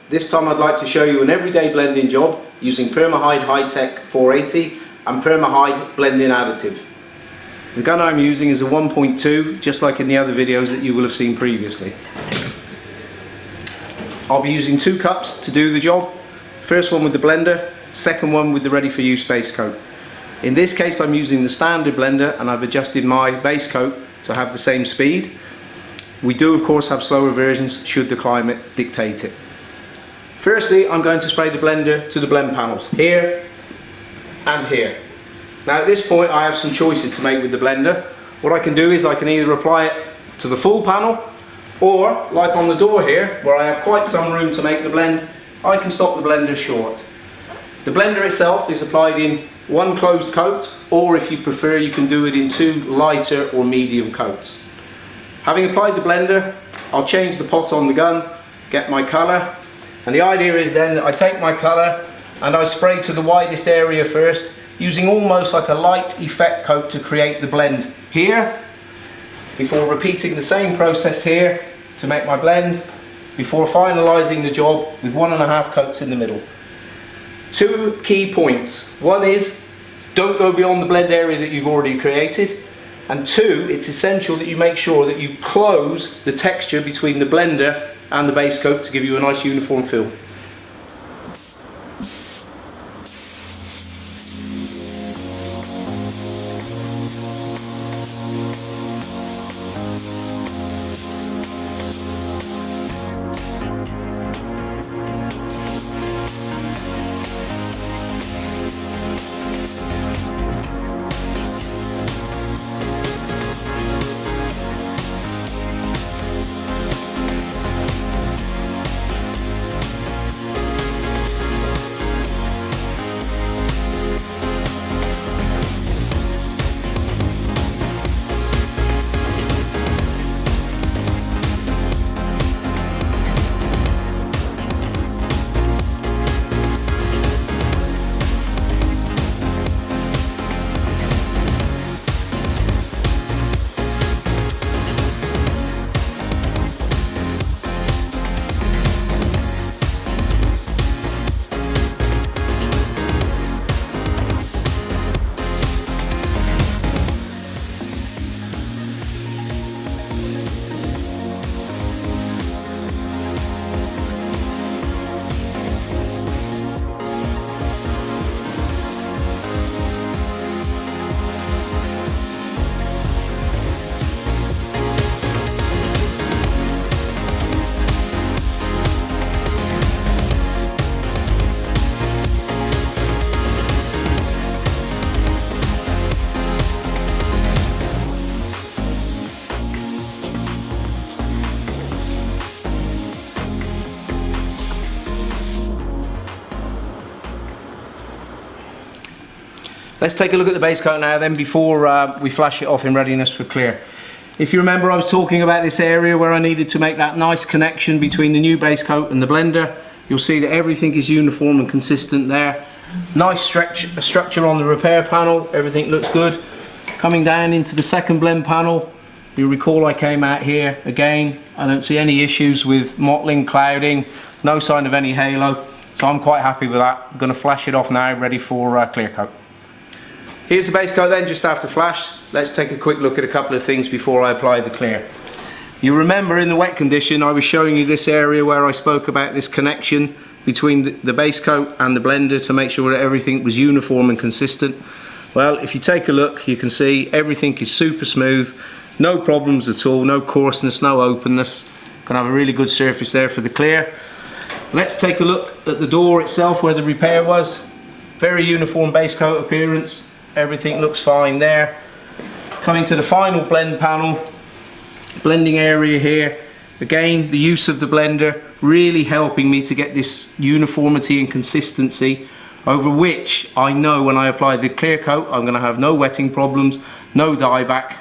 This time I'd like to show you an everyday blending job using Permahyd Hi-TEC 480 and Permahyd blending additive. The gun I'm using is a 1.2, just like in the other videos that you will have seen previously. I'll be using 2 cups to do the job. First one with the blender, second one with the ready for use base coat. In this case I'm using the standard blender and I've adjusted my base coat to have the same speed. We do of course have slower versions should the climate dictate it. Firstly, I'm going to spray the blender to the blend panels, here and here. Now at this point I have some choices to make with the blender. What I can do is I can either apply it to the full panel, or like on the door here, where I have quite some room to make the blend, I can stop the blender short. The blender itself is applied in 1 closed coat, or if you prefer you can do it in 2 lighter or medium coats. Having applied the blender, I'll change the pot on the gun, get my colour, and the idea is then that I take my colour and I spray to the widest area first, using almost like a light effect coat to create the blend here, before repeating the same process here to make my blend, before finalising the job with 1.5 coats in the middle. 2 key points. One is, don't go beyond the blend area that you've already created, and 2, it's essential that you make sure that you close the texture between the blender and the base coat to give you a nice uniform feel. Let's take a look at the base coat now then, before we flash it off in readiness for clear. If you remember, I was talking about this area where I needed to make that nice connection between the new base coat and the blender. You'll see that everything is uniform and consistent there. Nice structure on the repair panel, everything looks good. Coming down into the second blend panel, you recall I came out here again. I don't see any issues with mottling, clouding, no sign of any halo, so I'm quite happy with that. I'm going to flash it off now, ready for clear coat. Here's the base coat then, just after flash. Let's take a quick look at a couple of things before I apply the clear. You remember in the wet condition I was showing you this area where I spoke about this connection between the base coat and the blender to make sure that everything was uniform and consistent. Well, if you take a look, you can see everything is super smooth, no problems at all, no coarseness, no openness. Can have a really good surface there for the clear. Let's take a look at the door itself where the repair was. Very uniform base coat appearance. Everything looks fine there. Coming to the final blend panel, blending area here. Again, the use of the blender really helping me to get this uniformity and consistency, over which I know when I apply the clear coat I'm going to have no wetting problems, no dieback,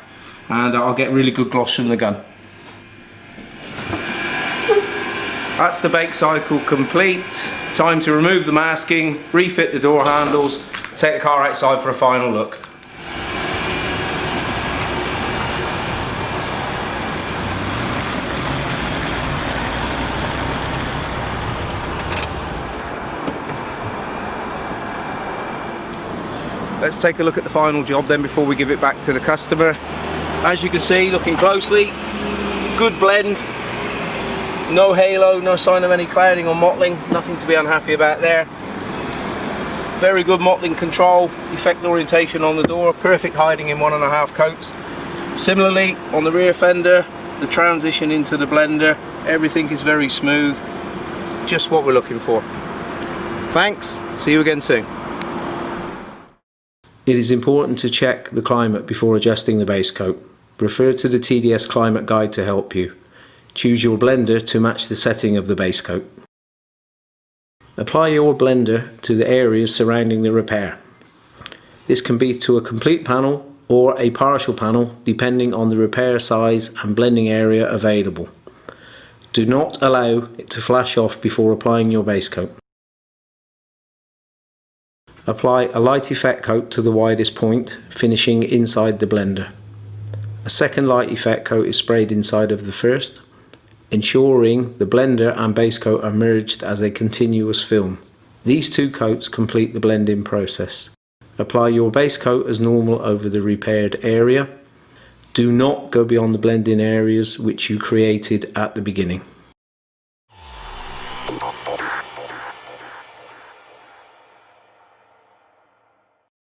and I'll get really good gloss from the gun. That's the bake cycle complete. Time to remove the masking, refit the door handles, take the car outside for a final look. let's take a look at the final job then before we give it back to the customer. As you can see, looking closely, good blend, no halo, no sign of any clouding or mottling, nothing to be unhappy about there. Very good mottling control, effect orientation on the door, perfect hiding in 1.5 coats. Similarly, on the rear fender, the transition into the blender, everything is very smooth, just what we're looking for. Thanks, see you again soon. It is important to check the climate before adjusting the base coat. Refer to the TDS climate guide to help you. Choose your blender to match the setting of the base coat. Apply your blender to the areas surrounding the repair. This can be to a complete panel or a partial panel depending on the repair size and blending area available. Do not allow it to flash off before applying your base coat. Apply a light effect coat to the widest point, finishing inside the blender. A second light effect coat is sprayed inside of the first, ensuring the blender and base coat are merged as a continuous film. These two coats complete the blending process. Apply your base coat as normal over the repaired area. Do not go beyond the blending areas which you created at the beginning.